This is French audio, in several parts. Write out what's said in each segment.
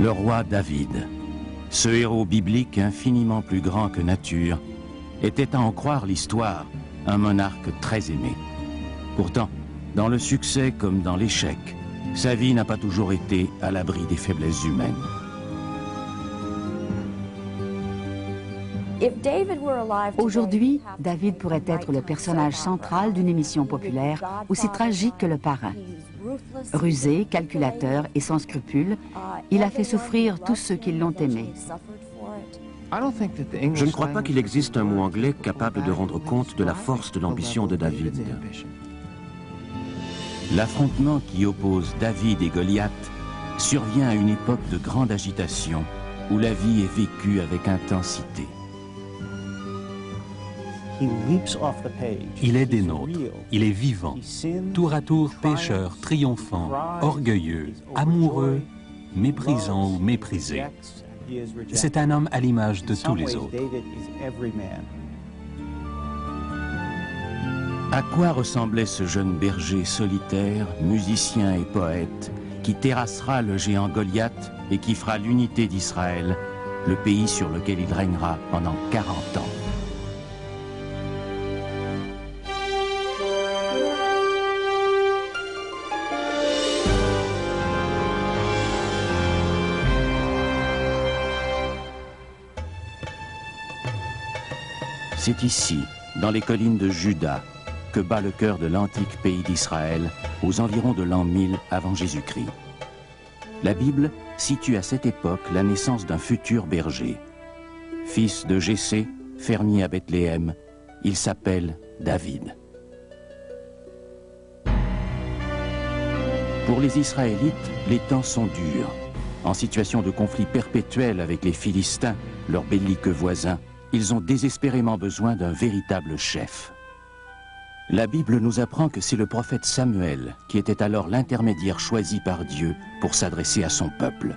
Le roi David, ce héros biblique infiniment plus grand que nature, était à en croire l'histoire, un monarque très aimé. Pourtant, dans le succès comme dans l'échec, sa vie n'a pas toujours été à l'abri des faiblesses humaines. Aujourd'hui, David pourrait être le personnage central d'une émission populaire aussi tragique que le parrain. Rusé, calculateur et sans scrupules, il a fait souffrir tous ceux qui l'ont aimé. Je ne crois pas qu'il existe un mot anglais capable de rendre compte de la force de l'ambition de David. L'affrontement qui oppose David et Goliath survient à une époque de grande agitation où la vie est vécue avec intensité. Il est des nôtres, il est vivant, tour à tour pécheur, triomphant, orgueilleux, amoureux, méprisant ou méprisé. C'est un homme à l'image de tous les autres. À quoi ressemblait ce jeune berger solitaire, musicien et poète, qui terrassera le géant Goliath et qui fera l'unité d'Israël, le pays sur lequel il régnera pendant 40 ans? C'est ici, dans les collines de Juda, que bat le cœur de l'antique pays d'Israël, aux environs de l'an 1000 avant Jésus-Christ. La Bible situe à cette époque la naissance d'un futur berger. Fils de Jessé, fermier à Bethléem, il s'appelle David. Pour les Israélites, les temps sont durs. En situation de conflit perpétuel avec les Philistins, leurs belliqueux voisins, ils ont désespérément besoin d'un véritable chef. La Bible nous apprend que c'est le prophète Samuel qui était alors l'intermédiaire choisi par Dieu pour s'adresser à son peuple.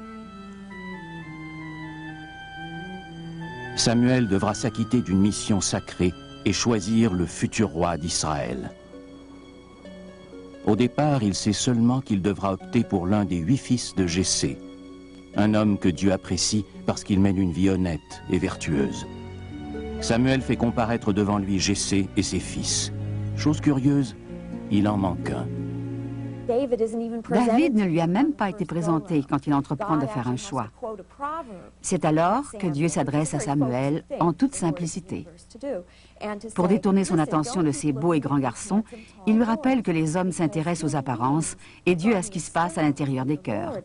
Samuel devra s'acquitter d'une mission sacrée et choisir le futur roi d'Israël. Au départ, il sait seulement qu'il devra opter pour l'un des 8 fils de Jessé, un homme que Dieu apprécie parce qu'il mène une vie honnête et vertueuse. Samuel fait comparaître devant lui Jessé et ses fils. Chose curieuse, il en manque un. David ne lui a même pas été présenté quand il entreprend de faire un choix. C'est alors que Dieu s'adresse à Samuel en toute simplicité. Pour détourner son attention de ces beaux et grands garçons, il lui rappelle que les hommes s'intéressent aux apparences et Dieu à ce qui se passe à l'intérieur des cœurs.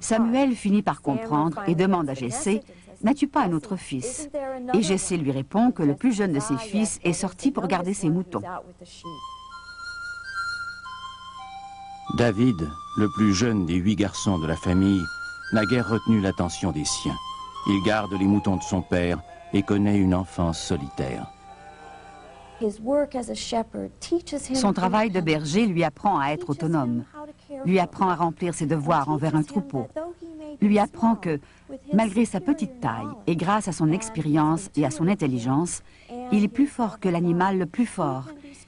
Samuel finit par comprendre et demande à Jessé: « N'as-tu pas un autre fils ?» Et Jessé lui répond que le plus jeune de ses fils est sorti pour garder ses moutons. David, le plus jeune des 8 garçons de la famille, n'a guère retenu l'attention des siens. Il garde les moutons de son père et connaît une enfance solitaire. Son travail de berger lui apprend à être autonome, lui apprend à remplir ses devoirs envers un troupeau, lui apprend que, malgré sa petite taille et grâce à son expérience et à son intelligence, il est plus fort que l'animal le plus fort,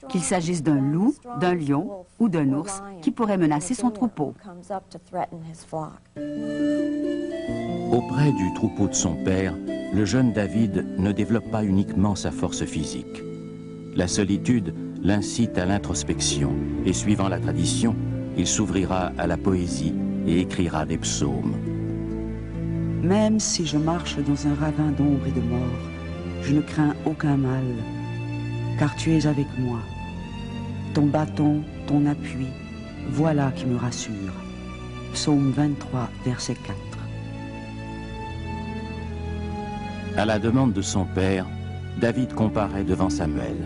qu'il s'agisse d'un loup, d'un lion ou d'un ours qui pourrait menacer son troupeau. Auprès du troupeau de son père, le jeune David ne développe pas uniquement sa force physique. La solitude l'incite à l'introspection et, suivant la tradition, il s'ouvrira à la poésie et écrira des psaumes. Même si je marche dans un ravin d'ombre et de mort, je ne crains aucun mal, car tu es avec moi. Ton bâton, ton appui, voilà qui me rassure. Psaume 23, verset 4. À la demande de son père, David comparaît devant Samuel.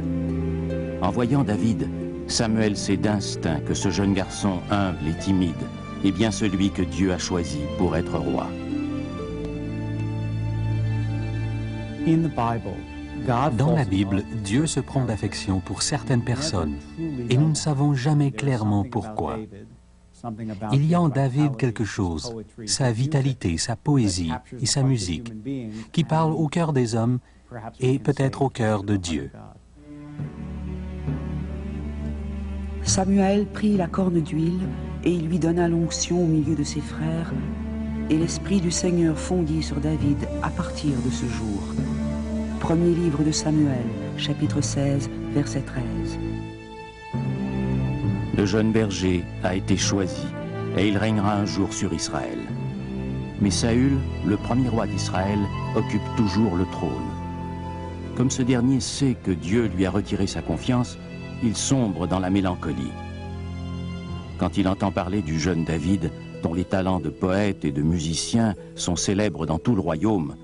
En voyant David, Samuel sait d'instinct que ce jeune garçon humble et timide est bien celui que Dieu a choisi pour être roi. Dans la Bible, Dieu se prend d'affection pour certaines personnes et nous ne savons jamais clairement pourquoi. Il y a en David quelque chose, sa vitalité, sa poésie et sa musique, qui parlent au cœur des hommes et peut-être au cœur de Dieu. Samuel prit la corne d'huile et il lui donna l'onction au milieu de ses frères. Et l'Esprit du Seigneur fondit sur David à partir de ce jour. Premier livre de Samuel, chapitre 16, verset 13. Le jeune berger a été choisi, et il régnera un jour sur Israël. Mais Saül, le premier roi d'Israël, occupe toujours le trône. Comme ce dernier sait que Dieu lui a retiré sa confiance, il sombre dans la mélancolie. Quand il entend parler du jeune David, dont les talents de poète et de musicien sont célèbres dans tout le royaume,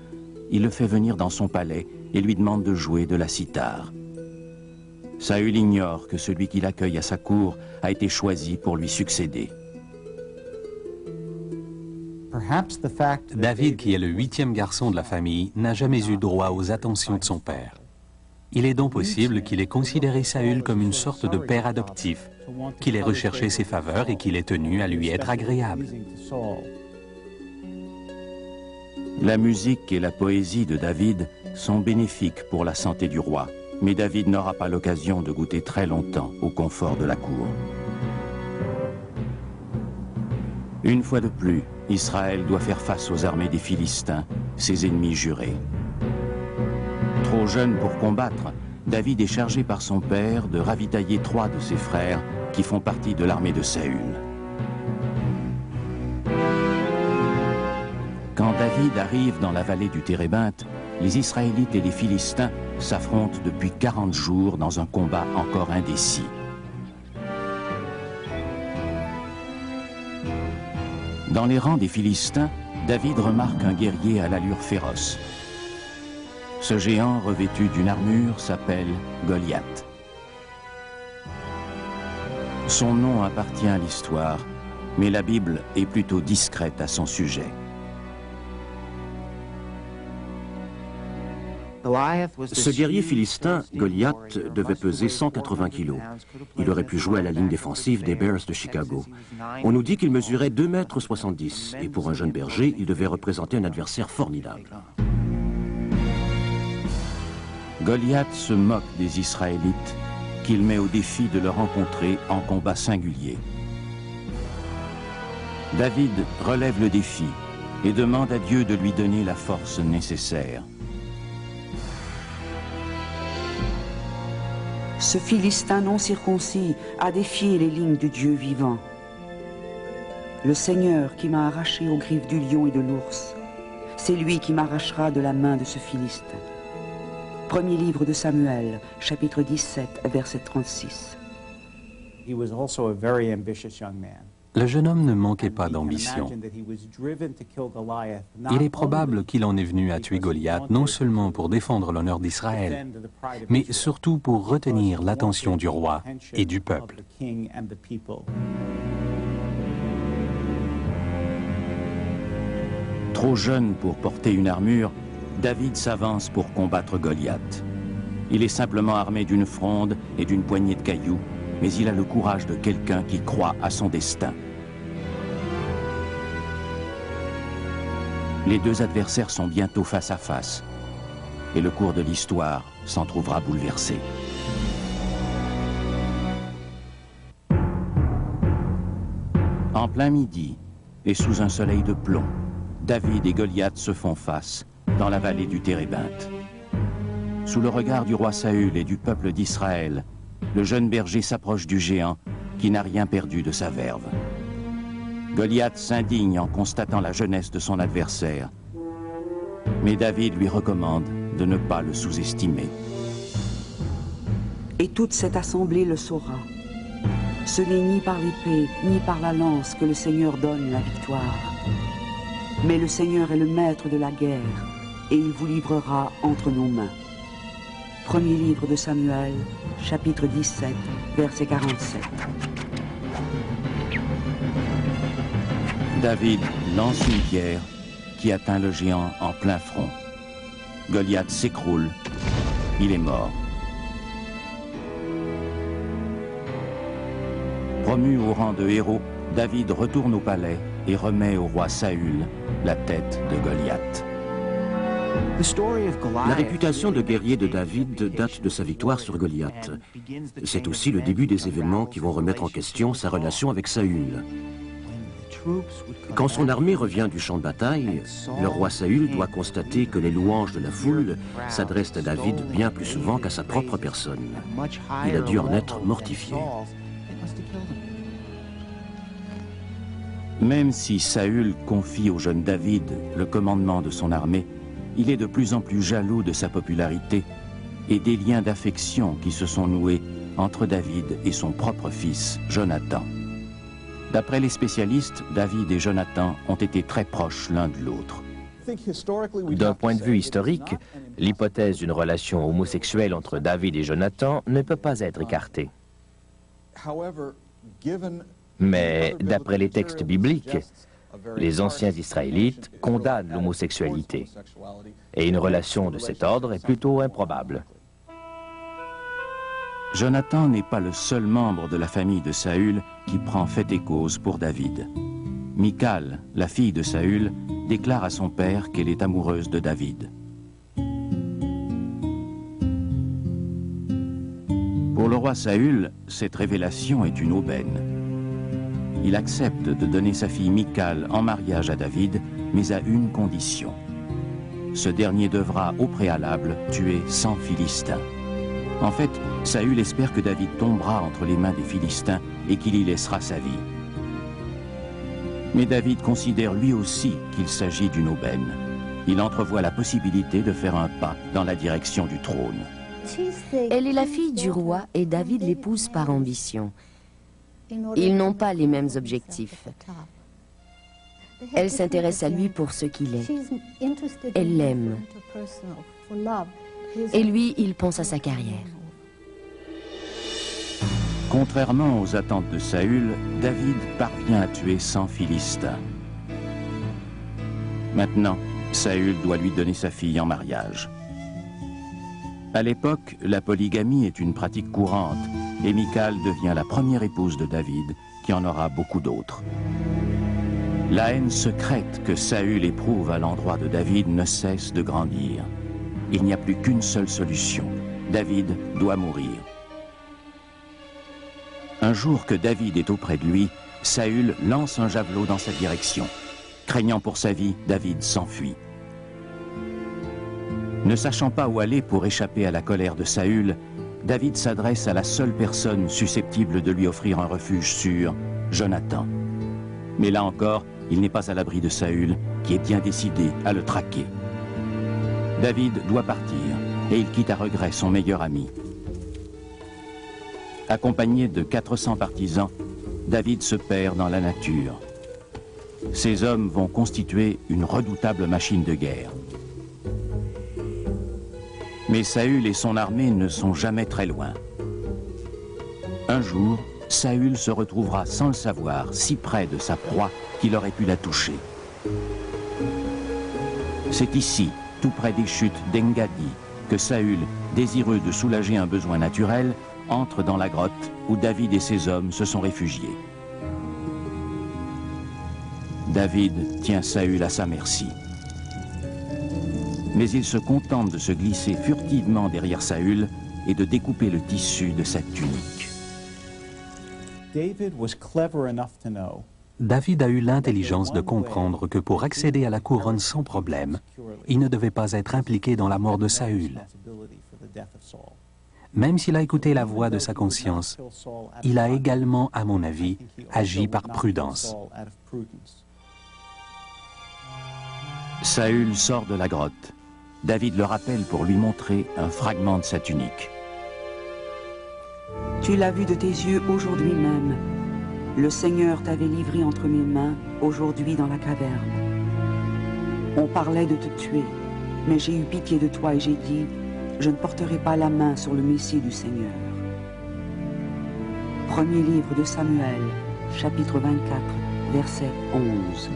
il le fait venir dans son palais et lui demande de jouer de la cithare. Saül ignore que celui qui l'accueille à sa cour a été choisi pour lui succéder. David, qui est le 8e garçon de la famille, n'a jamais eu droit aux attentions de son père. Il est donc possible qu'il ait considéré Saül comme une sorte de père adoptif, qu'il ait recherché ses faveurs et qu'il ait tenu à lui être agréable. La musique et la poésie de David sont bénéfiques pour la santé du roi, mais David n'aura pas l'occasion de goûter très longtemps au confort de la cour. Une fois de plus, Israël doit faire face aux armées des Philistins, ses ennemis jurés. Trop jeune pour combattre, David est chargé par son père de ravitailler 3 de ses frères qui font partie de l'armée de Saül. Quand David arrive dans la vallée du Térébinthe, les Israélites et les Philistins s'affrontent depuis 40 jours dans un combat encore indécis. Dans les rangs des Philistins, David remarque un guerrier à l'allure féroce. Ce géant revêtu d'une armure s'appelle Goliath. Son nom appartient à l'histoire, mais la Bible est plutôt discrète à son sujet. Ce guerrier philistin, Goliath, devait peser 180 kilos. Il aurait pu jouer à la ligne défensive des Bears de Chicago. On nous dit qu'il mesurait 2,70 m et pour un jeune berger, il devait représenter un adversaire formidable. Goliath se moque des Israélites, qu'il met au défi de le rencontrer en combat singulier. David relève le défi et demande à Dieu de lui donner la force nécessaire. Ce Philistin non circoncis a défié les lignes du Dieu vivant. Le Seigneur qui m'a arraché aux griffes du lion et de l'ours, c'est lui qui m'arrachera de la main de ce Philistin. Premier livre de Samuel, chapitre 17, verset 36. Le jeune homme ne manquait pas d'ambition. Il est probable qu'il en est venu à tuer Goliath non seulement pour défendre l'honneur d'Israël, mais surtout pour retenir l'attention du roi et du peuple. Trop jeune pour porter une armure, David s'avance pour combattre Goliath. Il est simplement armé d'une fronde et d'une poignée de cailloux, mais il a le courage de quelqu'un qui croit à son destin. Les deux adversaires sont bientôt face à face, et le cours de l'histoire s'en trouvera bouleversé. En plein midi, et sous un soleil de plomb, David et Goliath se font face dans la vallée du Térébinthe. Sous le regard du roi Saül et du peuple d'Israël, le jeune berger s'approche du géant qui n'a rien perdu de sa verve. Goliath s'indigne en constatant la jeunesse de son adversaire, mais David lui recommande de ne pas le sous-estimer. Et toute cette assemblée le saura. Ce n'est ni par l'épée, ni par la lance que le Seigneur donne la victoire. Mais le Seigneur est le maître de la guerre, et il vous livrera entre nos mains. Premier livre de Samuel, chapitre 17, verset 47. David lance une pierre qui atteint le géant en plein front. Goliath s'écroule, il est mort. Promu au rang de héros, David retourne au palais et remet au roi Saül la tête de Goliath. La réputation de guerrier de David date de sa victoire sur Goliath. C'est aussi le début des événements qui vont remettre en question sa relation avec Saül. Quand son armée revient du champ de bataille, le roi Saül doit constater que les louanges de la foule s'adressent à David bien plus souvent qu'à sa propre personne. Il a dû en être mortifié. Même si Saül confie au jeune David le commandement de son armée, il est de plus en plus jaloux de sa popularité et des liens d'affection qui se sont noués entre David et son propre fils, Jonathan. D'après les spécialistes, David et Jonathan ont été très proches l'un de l'autre. D'un point de vue historique, l'hypothèse d'une relation homosexuelle entre David et Jonathan ne peut pas être écartée. Mais d'après les textes bibliques, les anciens Israélites condamnent l'homosexualité et une relation de cet ordre est plutôt improbable. Jonathan n'est pas le seul membre de la famille de Saül qui prend fait et cause pour David. Michal, la fille de Saül, déclare à son père qu'elle est amoureuse de David. Pour le roi Saül, cette révélation est une aubaine. Il accepte de donner sa fille Michal en mariage à David, mais à une condition. Ce dernier devra, au préalable, tuer 100 Philistins. En fait, Saül espère que David tombera entre les mains des Philistins et qu'il y laissera sa vie. Mais David considère lui aussi qu'il s'agit d'une aubaine. Il entrevoit la possibilité de faire un pas dans la direction du trône. Elle est la fille du roi et David l'épouse par ambition. Ils n'ont pas les mêmes objectifs. Elle s'intéresse à lui pour ce qu'il est. Elle l'aime. Et lui, il pense à sa carrière. Contrairement aux attentes de Saül, David parvient à tuer 100 Philistins. Maintenant, Saül doit lui donner sa fille en mariage. À l'époque, la polygamie est une pratique courante et Michal devient la première épouse de David, qui en aura beaucoup d'autres. La haine secrète que Saül éprouve à l'endroit de David ne cesse de grandir. Il n'y a plus qu'une seule solution. David doit mourir. Un jour que David est auprès de lui, Saül lance un javelot dans sa direction. Craignant pour sa vie, David s'enfuit. Ne sachant pas où aller pour échapper à la colère de Saül, David s'adresse à la seule personne susceptible de lui offrir un refuge sûr, Jonathan. Mais là encore, il n'est pas à l'abri de Saül, qui est bien décidé à le traquer. David doit partir, et il quitte à regret son meilleur ami. Accompagné de 400 partisans, David se perd dans la nature. Ces hommes vont constituer une redoutable machine de guerre. Mais Saül et son armée ne sont jamais très loin. Un jour, Saül se retrouvera sans le savoir si près de sa proie qu'il aurait pu la toucher. C'est ici, tout près des chutes d'Engadi, que Saül, désireux de soulager un besoin naturel, entre dans la grotte où David et ses hommes se sont réfugiés. David tient Saül à sa merci. Mais il se contente de se glisser furtivement derrière Saül et de découper le tissu de sa tunique. David a eu l'intelligence de comprendre que pour accéder à la couronne sans problème, il ne devait pas être impliqué dans la mort de Saül. Même s'il a écouté la voix de sa conscience, il a également, à mon avis, agi par prudence. Saül sort de la grotte. David le rappelle pour lui montrer un fragment de sa tunique. Tu l'as vu de tes yeux aujourd'hui même. Le Seigneur t'avait livré entre mes mains aujourd'hui dans la caverne. On parlait de te tuer, mais j'ai eu pitié de toi et j'ai dit, je ne porterai pas la main sur le Messie du Seigneur. Premier livre de Samuel, chapitre 24, verset 11.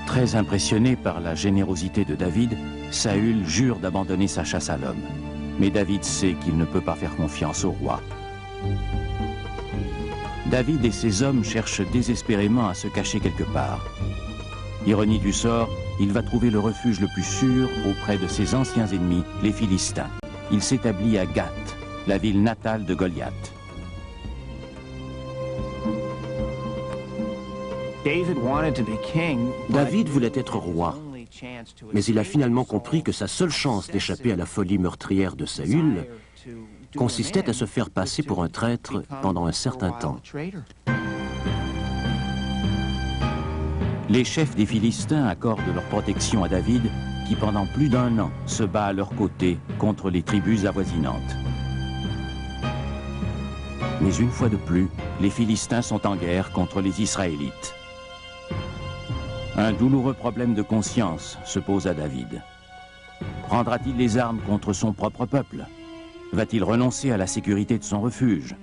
Très impressionné par la générosité de David, Saül jure d'abandonner sa chasse à l'homme. Mais David sait qu'il ne peut pas faire confiance au roi. David et ses hommes cherchent désespérément à se cacher quelque part. Ironie du sort, il va trouver le refuge le plus sûr auprès de ses anciens ennemis, les Philistins. Il s'établit à Gath, la ville natale de Goliath. David voulait être roi, mais il a finalement compris que sa seule chance d'échapper à la folie meurtrière de Saül consistait à se faire passer pour un traître pendant un certain temps. Les chefs des Philistins accordent leur protection à David, qui pendant plus d'1 an se bat à leur côté contre les tribus avoisinantes. Mais une fois de plus, les Philistins sont en guerre contre les Israélites. Un douloureux problème de conscience se pose à David. Prendra-t-il les armes contre son propre peuple? Va-t-il renoncer à la sécurité de son refuge?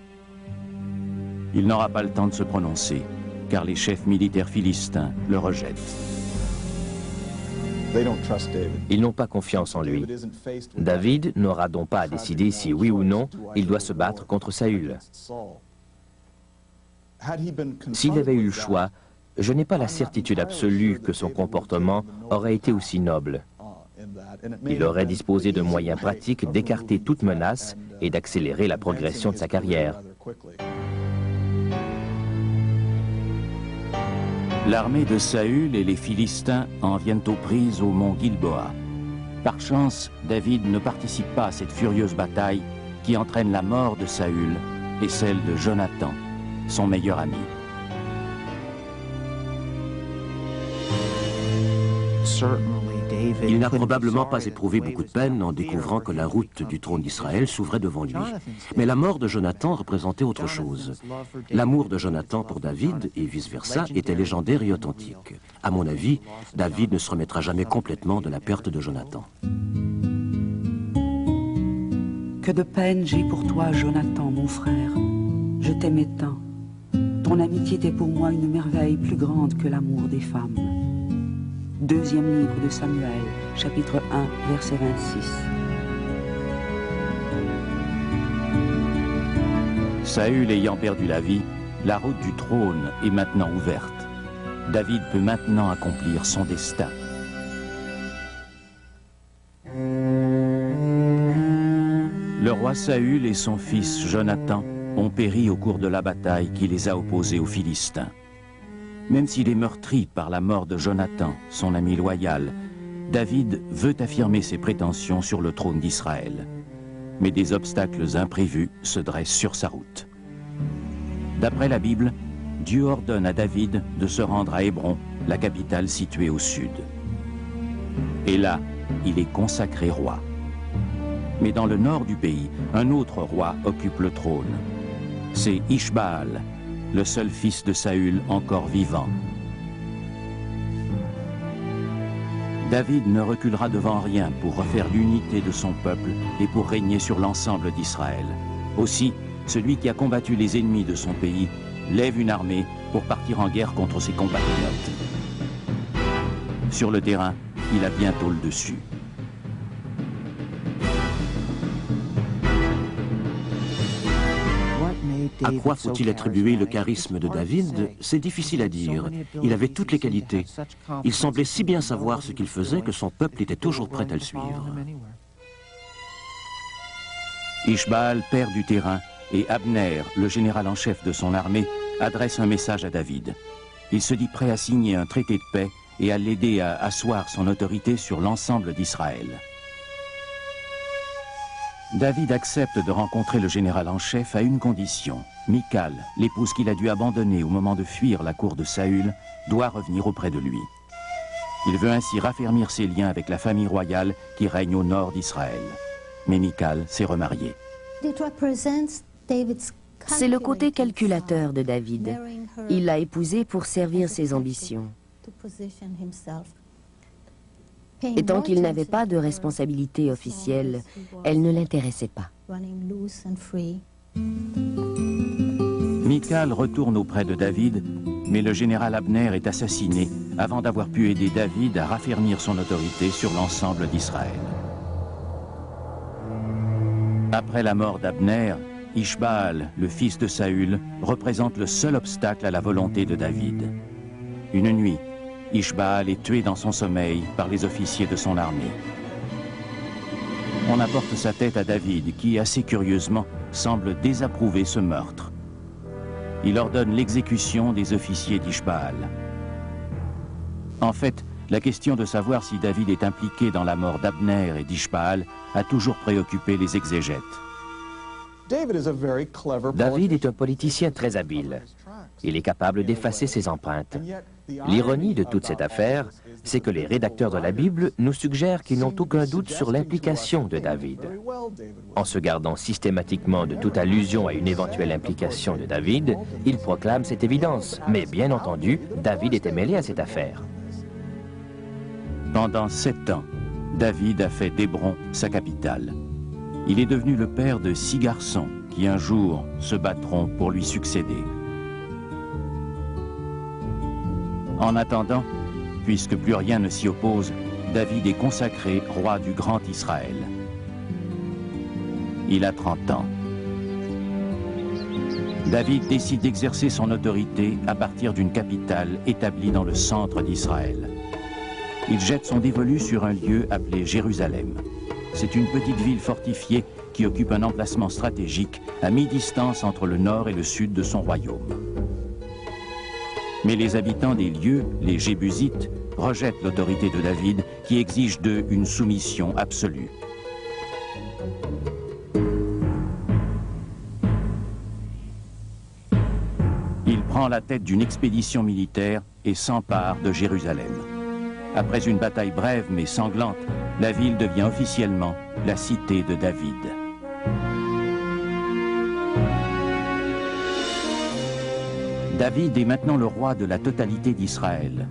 Il n'aura pas le temps de se prononcer, car les chefs militaires philistins le rejettent. Ils n'ont pas confiance en lui. David n'aura donc pas à décider si oui ou non il doit se battre contre Saül. S'il avait eu le choix, je n'ai pas la certitude absolue que son comportement aurait été aussi noble. Il aurait disposé de moyens pratiques d'écarter toute menace et d'accélérer la progression de sa carrière. L'armée de Saül et les Philistins en viennent aux prises au mont Gilboa. Par chance, David ne participe pas à cette furieuse bataille qui entraîne la mort de Saül et celle de Jonathan, son meilleur ami. Il n'a probablement pas éprouvé beaucoup de peine en découvrant que la route du trône d'Israël s'ouvrait devant lui. Mais la mort de Jonathan représentait autre chose. L'amour de Jonathan pour David, et vice-versa, était légendaire et authentique. À mon avis, David ne se remettra jamais complètement de la perte de Jonathan. Que de peine j'ai pour toi, Jonathan, mon frère. Je t'aimais tant. Ton amitié était pour moi une merveille plus grande que l'amour des femmes. Deuxième livre de Samuel, chapitre 1, verset 26. Saül ayant perdu la vie, la route du trône est maintenant ouverte. David peut maintenant accomplir son destin. Le roi Saül et son fils Jonathan ont péri au cours de la bataille qui les a opposés aux Philistins. Même s'il est meurtri par la mort de Jonathan, son ami loyal, David veut affirmer ses prétentions sur le trône d'Israël. Mais des obstacles imprévus se dressent sur sa route. D'après la Bible, Dieu ordonne à David de se rendre à Hébron, la capitale située au sud. Et là, il est consacré roi. Mais dans le nord du pays, un autre roi occupe le trône. C'est Ishbaal, le seul fils de Saül encore vivant. David ne reculera devant rien pour refaire l'unité de son peuple et pour régner sur l'ensemble d'Israël. Aussi, celui qui a combattu les ennemis de son pays lève une armée pour partir en guerre contre ses compatriotes. Sur le terrain, il a bientôt le dessus. À quoi faut-il attribuer le charisme de David? C'est difficile à dire. Il avait toutes les qualités. Il semblait si bien savoir ce qu'il faisait que son peuple était toujours prêt à le suivre. Ishbaal perd du terrain et Abner, le général en chef de son armée, adresse un message à David. Il se dit prêt à signer un traité de paix et à l'aider à asseoir son autorité sur l'ensemble d'Israël. David accepte de rencontrer le général en chef à une condition. Michal, l'épouse qu'il a dû abandonner au moment de fuir la cour de Saül, doit revenir auprès de lui. Il veut ainsi raffermir ses liens avec la famille royale qui règne au nord d'Israël. Mais Michal s'est remariée. C'est le côté calculateur de David. Il l'a épousée pour servir ses ambitions. Et tant qu'il n'avait pas de responsabilité officielle, elle ne l'intéressait pas. Michal retourne auprès de David, mais le général Abner est assassiné avant d'avoir pu aider David à raffermir son autorité sur l'ensemble d'Israël. Après la mort d'Abner, Ishbaal, le fils de Saül, représente le seul obstacle à la volonté de David. Une nuit, Ishbaal est tué dans son sommeil par les officiers de son armée. On apporte sa tête à David qui, assez curieusement, semble désapprouver ce meurtre. Il ordonne l'exécution des officiers d'Ishbaal. En fait, la question de savoir si David est impliqué dans la mort d'Abner et d'Ishbaal a toujours préoccupé les exégètes. David est un politicien très habile. Il est capable d'effacer ses empreintes. L'ironie de toute cette affaire, c'est que les rédacteurs de la Bible nous suggèrent qu'ils n'ont aucun doute sur l'implication de David. En se gardant systématiquement de toute allusion à une éventuelle implication de David, ils proclament cette évidence. Mais bien entendu, David était mêlé à cette affaire. Pendant 7 ans, David a fait d'Hébron sa capitale. Il est devenu le père de 6 garçons qui un jour se battront pour lui succéder. En attendant, puisque plus rien ne s'y oppose, David est consacré roi du grand Israël. Il a 30 ans. David décide d'exercer son autorité à partir d'une capitale établie dans le centre d'Israël. Il jette son dévolu sur un lieu appelé Jérusalem. C'est une petite ville fortifiée qui occupe un emplacement stratégique à mi-distance entre le nord et le sud de son royaume. Mais les habitants des lieux, les Jébusites, rejettent l'autorité de David qui exige d'eux une soumission absolue. Il prend la tête d'une expédition militaire et s'empare de Jérusalem. Après une bataille brève mais sanglante, la ville devient officiellement la cité de David. David est maintenant le roi de la totalité d'Israël.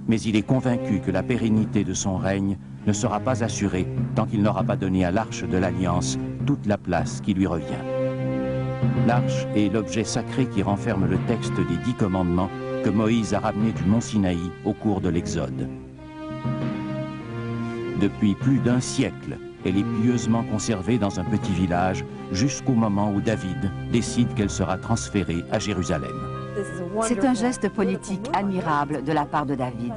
Mais il est convaincu que la pérennité de son règne ne sera pas assurée tant qu'il n'aura pas donné à l'Arche de l'Alliance toute la place qui lui revient. L'Arche est l'objet sacré qui renferme le texte des 10 commandements que Moïse a ramenés du mont Sinaï au cours de l'Exode. Depuis plus d'un siècle, elle est pieusement conservée dans un petit village jusqu'au moment où David décide qu'elle sera transférée à Jérusalem. C'est un geste politique admirable de la part de David.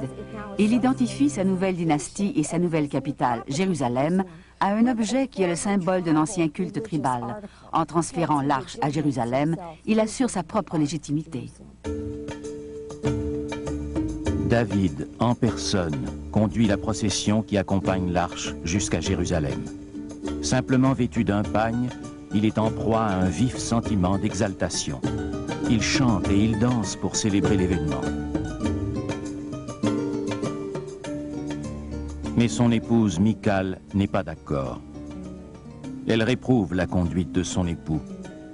Il identifie sa nouvelle dynastie et sa nouvelle capitale, Jérusalem, à un objet qui est le symbole d'un ancien culte tribal. En transférant l'arche à Jérusalem, il assure sa propre légitimité. David, en personne, conduit la procession qui accompagne l'arche jusqu'à Jérusalem. Simplement vêtu d'un pagne, il est en proie à un vif sentiment d'exaltation. Il chante et il danse pour célébrer l'événement. Mais son épouse Michal n'est pas d'accord. Elle réprouve la conduite de son époux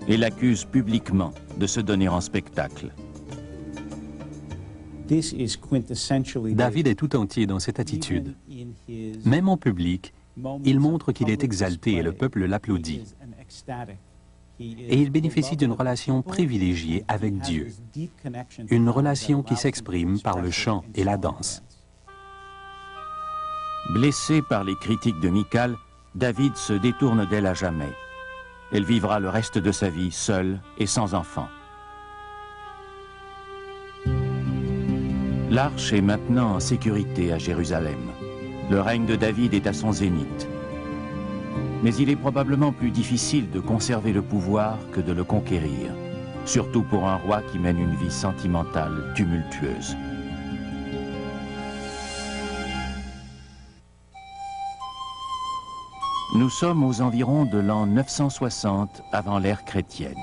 et l'accuse publiquement de se donner en spectacle. David est tout entier dans cette attitude. Même en public, il montre qu'il est exalté et le peuple l'applaudit. Et il bénéficie d'une relation privilégiée avec Dieu, une relation qui s'exprime par le chant et la danse. Blessé par les critiques de Michal, David se détourne d'elle à jamais. Elle vivra le reste de sa vie seule et sans enfant. L'arche est maintenant en sécurité à Jérusalem. Le règne de David est à son zénith. Mais il est probablement plus difficile de conserver le pouvoir que de le conquérir, surtout pour un roi qui mène une vie sentimentale tumultueuse. Nous sommes aux environs de l'an 960 avant l'ère chrétienne.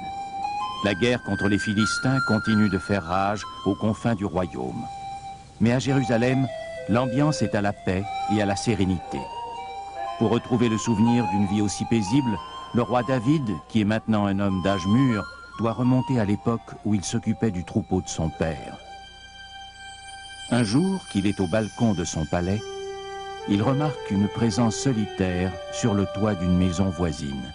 La guerre contre les Philistins continue de faire rage aux confins du royaume. Mais à Jérusalem, l'ambiance est à la paix et à la sérénité. Pour retrouver le souvenir d'une vie aussi paisible, le roi David, qui est maintenant un homme d'âge mûr, doit remonter à l'époque où il s'occupait du troupeau de son père. Un jour qu'il est au balcon de son palais, il remarque une présence solitaire sur le toit d'une maison voisine.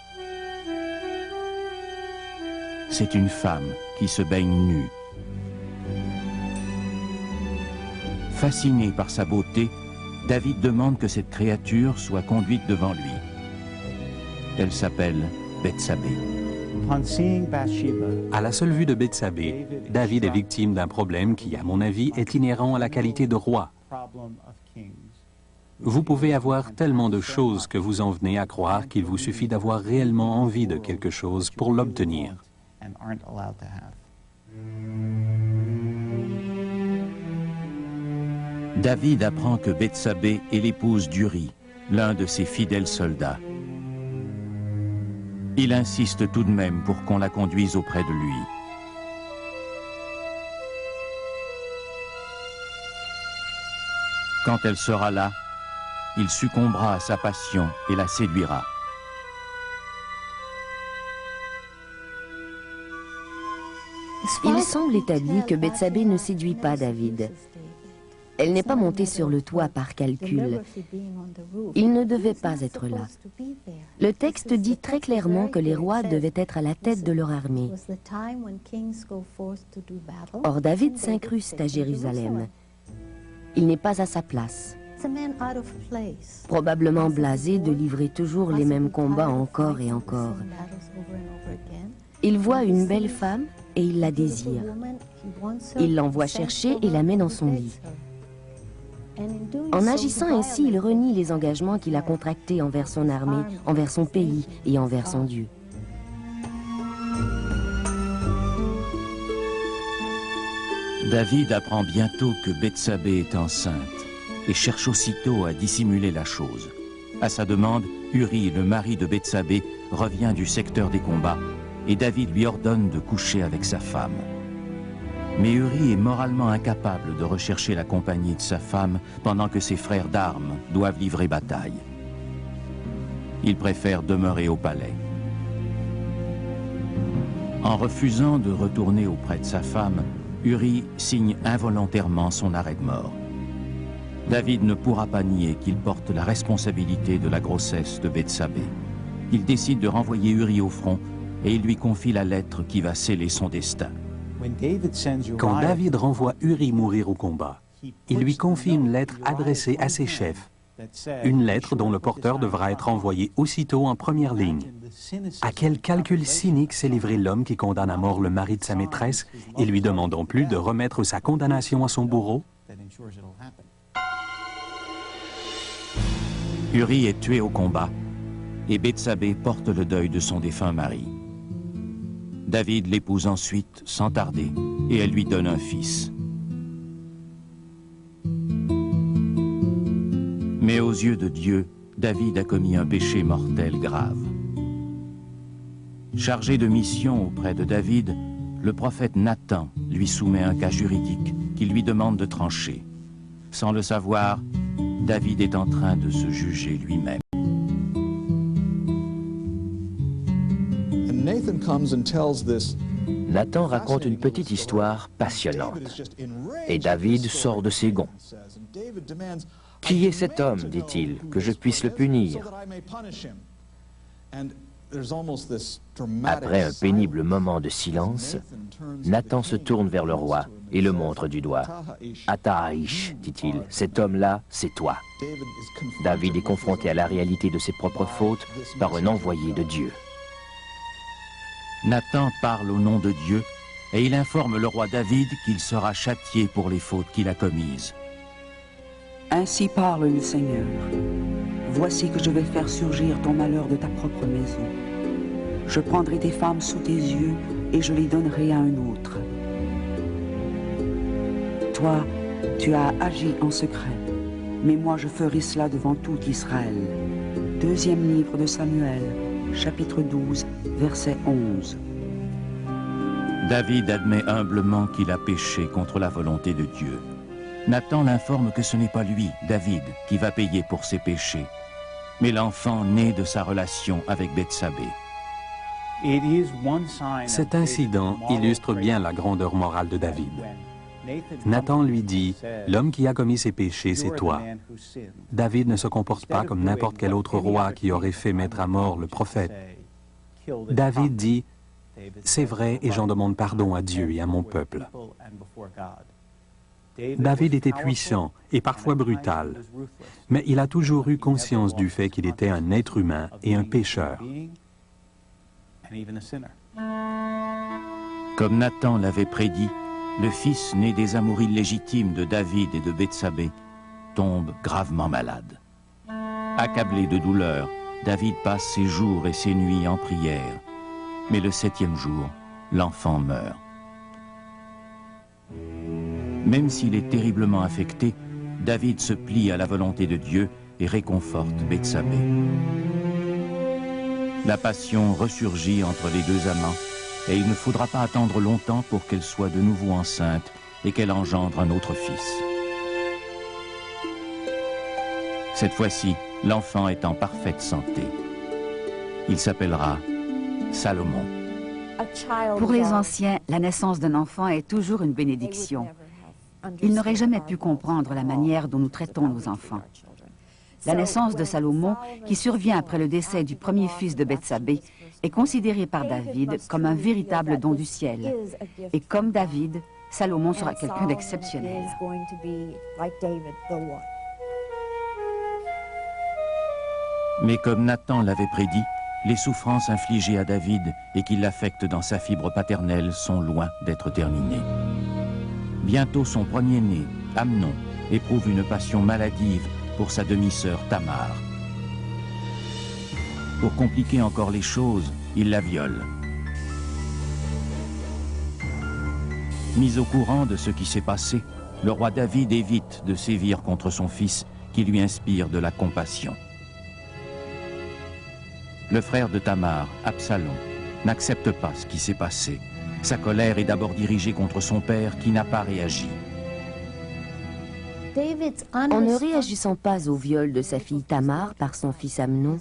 C'est une femme qui se baigne nue. Fasciné par sa beauté, David demande que cette créature soit conduite devant lui. Elle s'appelle Bethsabée. À la seule vue de Bethsabée, David est victime d'un problème qui, à mon avis, est inhérent à la qualité de roi. Vous pouvez avoir tellement de choses que vous en venez à croire qu'il vous suffit d'avoir réellement envie de quelque chose pour l'obtenir. David apprend que Bethsabée est l'épouse d'Uri, l'un de ses fidèles soldats. Il insiste tout de même pour qu'on la conduise auprès de lui. Quand elle sera là, il succombera à sa passion et la séduira. Il semble établi que Bethsabée ne séduit pas David. Elle n'est pas montée sur le toit par calcul. Il ne devait pas être là. Le texte dit très clairement que les rois devaient être à la tête de leur armée. Or, David s'incruste à Jérusalem. Il n'est pas à sa place. Probablement blasé de livrer toujours les mêmes combats encore et encore. Il voit une belle femme et il la désire. Il l'envoie chercher et la met dans son lit. En agissant ainsi, il renie les engagements qu'il a contractés envers son armée, envers son pays et envers son Dieu. David apprend bientôt que Bethsabée est enceinte et cherche aussitôt à dissimuler la chose. À sa demande, Uri, le mari de Bethsabée, revient du secteur des combats et David lui ordonne de coucher avec sa femme. Mais Uri est moralement incapable de rechercher la compagnie de sa femme pendant que ses frères d'armes doivent livrer bataille. Il préfère demeurer au palais. En refusant de retourner auprès de sa femme, Uri signe involontairement son arrêt de mort. David ne pourra pas nier qu'il porte la responsabilité de la grossesse de Bethsabée. Il décide de renvoyer Uri au front et il lui confie la lettre qui va sceller son destin. Quand David renvoie Uri mourir au combat, il lui confie une lettre adressée à ses chefs. Une lettre dont le porteur devra être envoyé aussitôt en première ligne. À quel calcul cynique s'est livré l'homme qui condamne à mort le mari de sa maîtresse et lui demande en plus de remettre sa condamnation à son bourreau? Uri est tué au combat et Bethsabée porte le deuil de son défunt mari. David l'épouse ensuite sans tarder et elle lui donne un fils. Mais aux yeux de Dieu, David a commis un péché mortel grave. Chargé de mission auprès de David, le prophète Nathan lui soumet un cas juridique qui lui demande de trancher. Sans le savoir, David est en train de se juger lui-même. Nathan raconte une petite histoire passionnante. Et David sort de ses gonds. « Qui est cet homme, dit-il, que je puisse le punir ?» Après un pénible moment de silence, Nathan se tourne vers le roi et le montre du doigt. « Atahaïch, dit-il, cet homme-là, c'est toi. » David est confronté à la réalité de ses propres fautes par un envoyé de Dieu. Nathan parle au nom de Dieu et il informe le roi David qu'il sera châtié pour les fautes qu'il a commises. Ainsi parle le Seigneur. Voici que je vais faire surgir ton malheur de ta propre maison. Je prendrai tes femmes sous tes yeux et je les donnerai à un autre. Toi, tu as agi en secret, mais moi je ferai cela devant tout Israël. Deuxième livre de Samuel, chapitre 12, verset 11. David admet humblement qu'il a péché contre la volonté de Dieu. Nathan l'informe que ce n'est pas lui, David, qui va payer pour ses péchés, mais l'enfant né de sa relation avec Bethsabée. Cet incident illustre bien la grandeur morale de David. Nathan lui dit, « L'homme qui a commis ces péchés, c'est toi. » David ne se comporte pas comme n'importe quel autre roi qui aurait fait mettre à mort le prophète. David dit, « C'est vrai et j'en demande pardon à Dieu et à mon peuple. » David était puissant et parfois brutal, mais il a toujours eu conscience du fait qu'il était un être humain et un pécheur. Comme Nathan l'avait prédit, le fils né des amours illégitimes de David et de Bethsabée tombe gravement malade. Accablé de douleur, David passe ses jours et ses nuits en prière. Mais le 7e jour, l'enfant meurt. Même s'il est terriblement affecté, David se plie à la volonté de Dieu et réconforte Bethsabée. La passion ressurgit entre les deux amants et il ne faudra pas attendre longtemps pour qu'elle soit de nouveau enceinte et qu'elle engendre un autre fils. Cette fois-ci, l'enfant est en parfaite santé. Il s'appellera Salomon. Pour les anciens, la naissance d'un enfant est toujours une bénédiction. Ils n'auraient jamais pu comprendre la manière dont nous traitons nos enfants. La naissance de Salomon, qui survient après le décès du premier fils de Bethsabée, est considérée par David comme un véritable don du ciel. Et comme David, Salomon sera quelqu'un d'exceptionnel. Mais comme Nathan l'avait prédit, les souffrances infligées à David et qui l'affectent dans sa fibre paternelle sont loin d'être terminées. Bientôt son premier-né, Amnon, éprouve une passion maladive pour sa demi-sœur Tamar. Pour compliquer encore les choses, il la viole. Mis au courant de ce qui s'est passé, le roi David évite de sévir contre son fils qui lui inspire de la compassion. Le frère de Tamar, Absalom, n'accepte pas ce qui s'est passé. Sa colère est d'abord dirigée contre son père qui n'a pas réagi. En ne réagissant pas au viol de sa fille Tamar par son fils Amnon,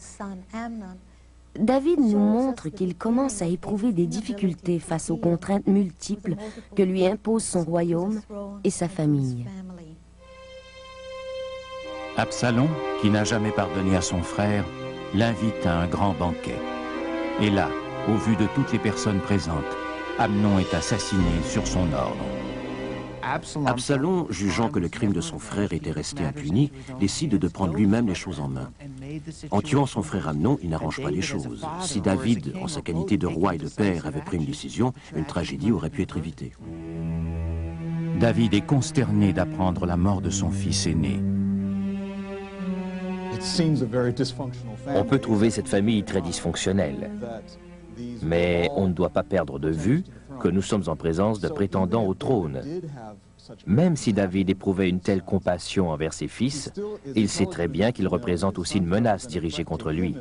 David nous montre qu'il commence à éprouver des difficultés face aux contraintes multiples que lui impose son royaume et sa famille. Absalom, qui n'a jamais pardonné à son frère, l'invite à un grand banquet. Et là, au vu de toutes les personnes présentes, Amnon est assassiné sur son ordre. Absalom, jugeant que le crime de son frère était resté impuni, décide de prendre lui-même les choses en main. En tuant son frère Amnon, il n'arrange pas les choses. Si David, en sa qualité de roi et de père, avait pris une décision, une tragédie aurait pu être évitée. David est consterné d'apprendre la mort de son fils aîné. On peut trouver cette famille très dysfonctionnelle, mais on ne doit pas perdre de vue que nous sommes en présence de prétendants au trône. Même si David éprouvait une telle compassion envers ses fils, il sait très bien qu'il représente aussi une menace dirigée contre lui.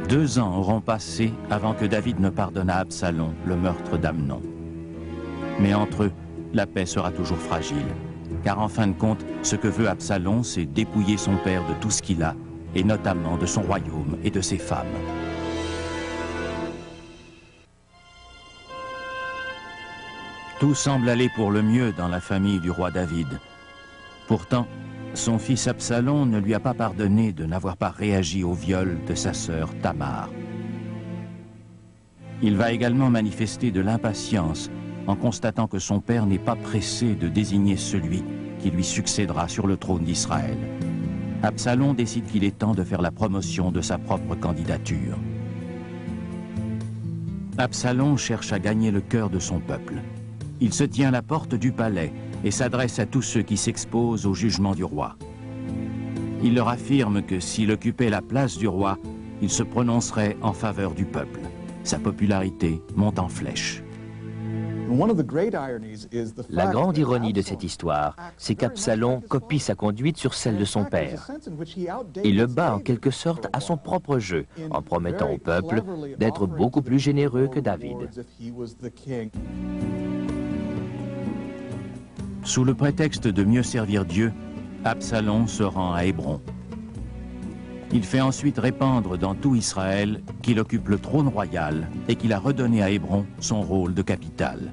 2 ans auront passé avant que David ne pardonne à Absalom le meurtre d'Amnon. Mais entre eux, la paix sera toujours fragile. Car en fin de compte, ce que veut Absalom, c'est dépouiller son père de tout ce qu'il a, et notamment de son royaume et de ses femmes. Tout semble aller pour le mieux dans la famille du roi David. Pourtant, son fils Absalom ne lui a pas pardonné de n'avoir pas réagi au viol de sa sœur Tamar. Il va également manifester de l'impatience en constatant que son père n'est pas pressé de désigner celui qui lui succédera sur le trône d'Israël. Absalom décide qu'il est temps de faire la promotion de sa propre candidature. Absalom cherche à gagner le cœur de son peuple. Il se tient à la porte du palais et s'adresse à tous ceux qui s'exposent au jugement du roi. Il leur affirme que s'il occupait la place du roi, il se prononcerait en faveur du peuple. Sa popularité monte en flèche. La grande ironie de cette histoire, c'est qu'Absalom copie sa conduite sur celle de son père. Il le bat en quelque sorte à son propre jeu, en promettant au peuple d'être beaucoup plus généreux que David. Sous le prétexte de mieux servir Dieu, Absalom se rend à Hébron. Il fait ensuite répandre dans tout Israël qu'il occupe le trône royal et qu'il a redonné à Hébron son rôle de capitale.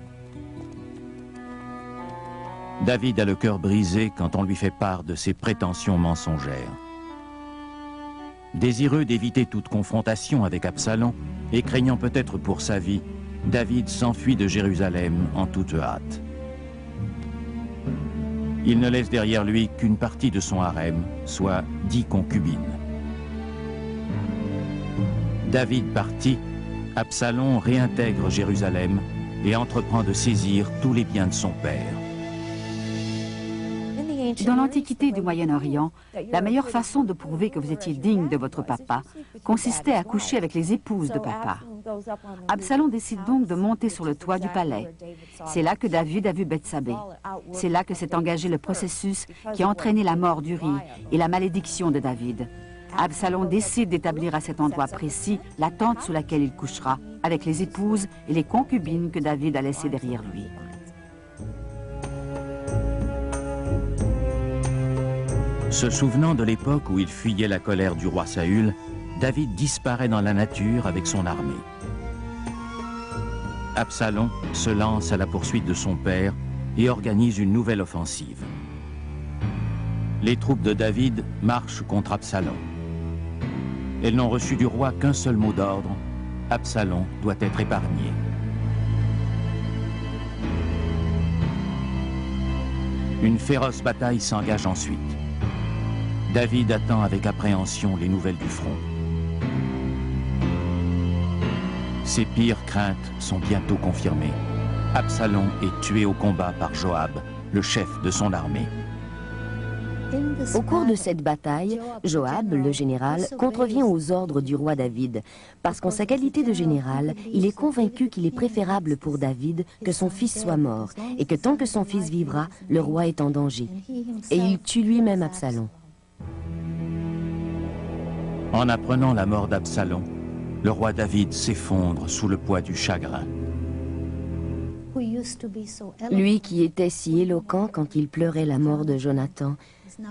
David a le cœur brisé quand on lui fait part de ses prétentions mensongères. Désireux d'éviter toute confrontation avec Absalom et craignant peut-être pour sa vie, David s'enfuit de Jérusalem en toute hâte. Il ne laisse derrière lui qu'une partie de son harem, soit 10 concubines. David parti, Absalom réintègre Jérusalem et entreprend de saisir tous les biens de son père. Dans l'Antiquité du Moyen-Orient, la meilleure façon de prouver que vous étiez digne de votre papa consistait à coucher avec les épouses de papa. Absalom décide donc de monter sur le toit du palais. C'est là que David a vu Bethsabée. C'est là que s'est engagé le processus qui a entraîné la mort d'Uri et la malédiction de David. Absalom décide d'établir à cet endroit précis la tente sous laquelle il couchera, avec les épouses et les concubines que David a laissées derrière lui. Se souvenant de l'époque où il fuyait la colère du roi Saül, David disparaît dans la nature avec son armée. Absalom se lance à la poursuite de son père et organise une nouvelle offensive. Les troupes de David marchent contre Absalom. Elles n'ont reçu du roi qu'un seul mot d'ordre: Absalom doit être épargné. Une féroce bataille s'engage ensuite. David attend avec appréhension les nouvelles du front. Ses pires craintes sont bientôt confirmées. Absalom est tué au combat par Joab, le chef de son armée. Au cours de cette bataille, Joab, le général, contrevient aux ordres du roi David, parce qu'en sa qualité de général, il est convaincu qu'il est préférable pour David que son fils soit mort, et que tant que son fils vivra, le roi est en danger. Et il tue lui-même Absalom. En apprenant la mort d'Absalom, le roi David s'effondre sous le poids du chagrin. Lui qui était si éloquent quand il pleurait la mort de Jonathan,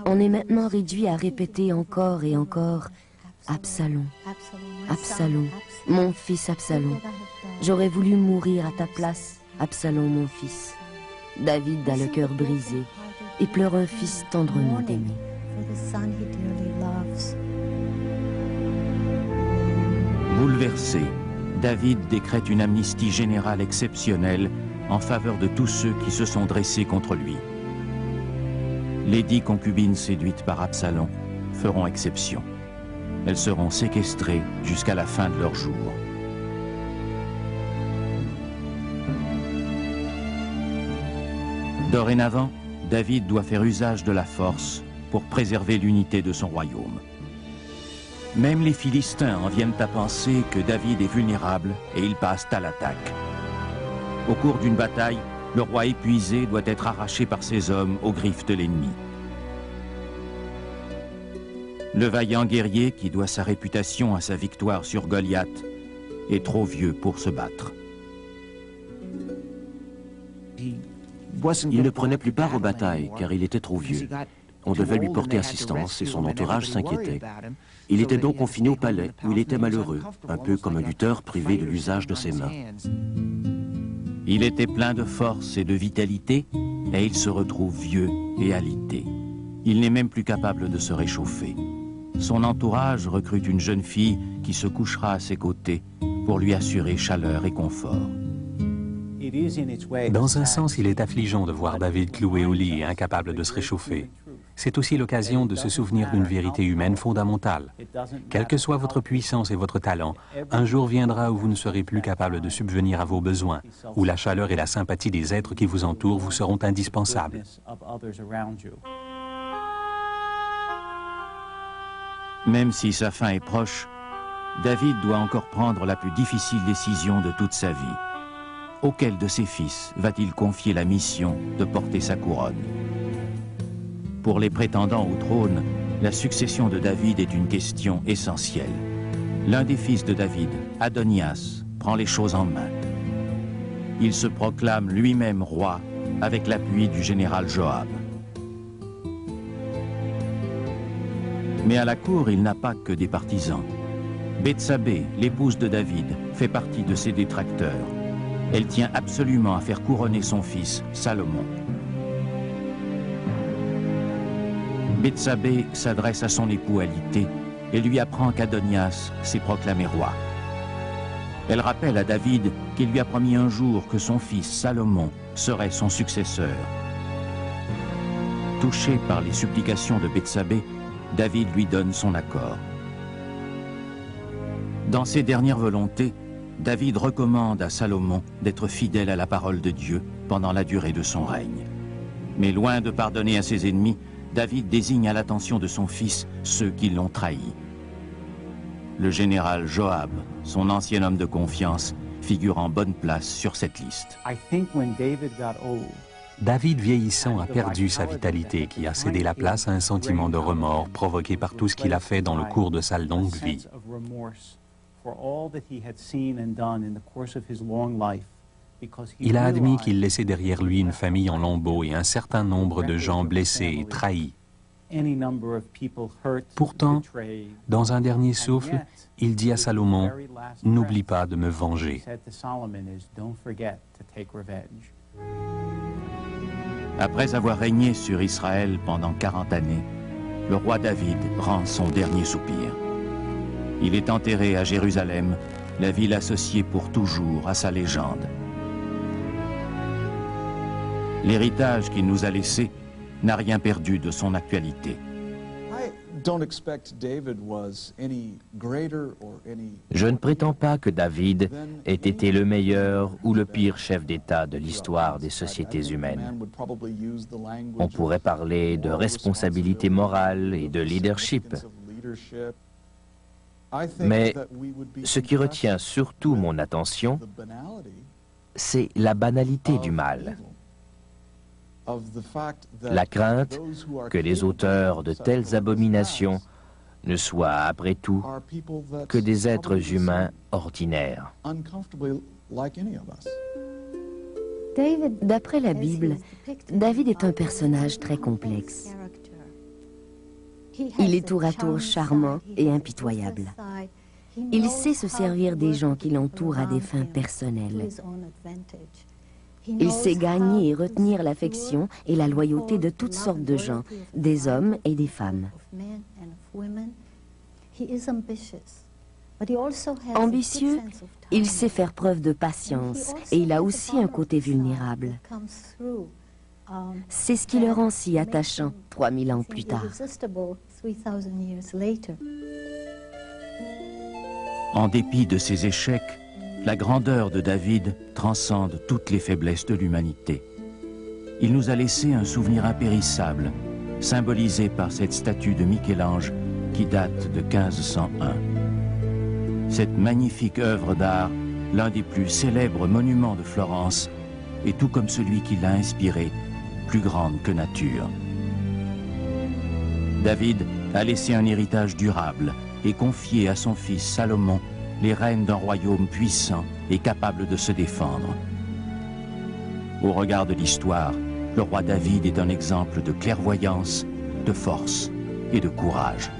en est maintenant réduit à répéter encore et encore « Absalom, Absalom, mon fils Absalom, j'aurais voulu mourir à ta place, Absalom mon fils. » David a le cœur brisé et pleure un fils tendrement aimé. Bouleversé, David décrète une amnistie générale exceptionnelle en faveur de tous ceux qui se sont dressés contre lui. Les 10 concubines séduites par Absalom feront exception. Elles seront séquestrées jusqu'à la fin de leur jour. Dorénavant, David doit faire usage de la force pour préserver l'unité de son royaume. Même les Philistins en viennent à penser que David est vulnérable et ils passent à l'attaque. Au cours d'une bataille, le roi épuisé doit être arraché par ses hommes aux griffes de l'ennemi. Le vaillant guerrier, qui doit sa réputation à sa victoire sur Goliath, est trop vieux pour se battre. Il ne prenait plus part aux batailles car il était trop vieux. On devait lui porter assistance et son entourage s'inquiétait. Il était donc confiné au palais où il était malheureux, un peu comme un lutteur privé de l'usage de ses mains. Il était plein de force et de vitalité et il se retrouve vieux et alité. Il n'est même plus capable de se réchauffer. Son entourage recrute une jeune fille qui se couchera à ses côtés pour lui assurer chaleur et confort. Dans un sens, il est affligeant de voir David cloué au lit et incapable de se réchauffer. C'est aussi l'occasion de se souvenir d'une vérité humaine fondamentale. Quelle que soit votre puissance et votre talent, un jour viendra où vous ne serez plus capable de subvenir à vos besoins, où la chaleur et la sympathie des êtres qui vous entourent vous seront indispensables. Même si sa fin est proche, David doit encore prendre la plus difficile décision de toute sa vie. Auquel de ses fils va-t-il confier la mission de porter sa couronne? Pour les prétendants au trône, la succession de David est une question essentielle. L'un des fils de David, Adonias, prend les choses en main. Il se proclame lui-même roi avec l'appui du général Joab. Mais à la cour, il n'a pas que des partisans. Bethsabée, l'épouse de David, fait partie de ses détracteurs. Elle tient absolument à faire couronner son fils, Salomon. Bethsabée s'adresse à son époux alité et lui apprend qu'Adonias s'est proclamé roi. Elle rappelle à David qu'il lui a promis un jour que son fils Salomon serait son successeur. Touché par les supplications de Bethsabée, David lui donne son accord. Dans ses dernières volontés, David recommande à Salomon d'être fidèle à la parole de Dieu pendant la durée de son règne. Mais loin de pardonner à ses ennemis, David désigne à l'attention de son fils ceux qui l'ont trahi. le général Joab, son ancien homme de confiance, figure en bonne place sur cette liste. David vieillissant a perdu sa vitalité qui a cédé la place à un sentiment de remords provoqué par tout ce qu'il a fait dans le cours de sa longue vie. Il a admis qu'il laissait derrière lui une famille en lambeaux et un certain nombre de gens blessés et trahis. Pourtant, dans un dernier souffle, il dit à Salomon, « N'oublie pas de me venger. » Après avoir régné sur Israël pendant 40 années, le roi David rend son dernier soupir. Il est enterré à Jérusalem, la ville associée pour toujours à sa légende. L'héritage qu'il nous a laissé n'a rien perdu de son actualité. Je ne prétends pas que David ait été le meilleur ou le pire chef d'État de l'histoire des sociétés humaines. On pourrait parler de responsabilité morale et de leadership. Mais ce qui retient surtout mon attention, c'est la banalité du mal. La crainte que les auteurs de telles abominations ne soient, après tout, que des êtres humains ordinaires. D'après la Bible, David est un personnage très complexe. Il est tour à tour charmant et impitoyable. Il sait se servir des gens qui l'entourent à des fins personnelles. Il sait gagner et retenir l'affection et la loyauté de toutes sortes de gens, des hommes et des femmes. Ambitieux, il sait faire preuve de patience et il a aussi un côté vulnérable. C'est ce qui le rend si attachant 3000 ans plus tard. En dépit de ses échecs, la grandeur de David transcende toutes les faiblesses de l'humanité. Il nous a laissé un souvenir impérissable, symbolisé par cette statue de Michel-Ange qui date de 1501. Cette magnifique œuvre d'art, l'un des plus célèbres monuments de Florence, est tout comme celui qui l'a inspiré, plus grande que nature. David a laissé un héritage durable et confié à son fils Salomon les rênes d'un royaume puissant et capable de se défendre. Au regard de l'histoire, le roi David est un exemple de clairvoyance, de force et de courage.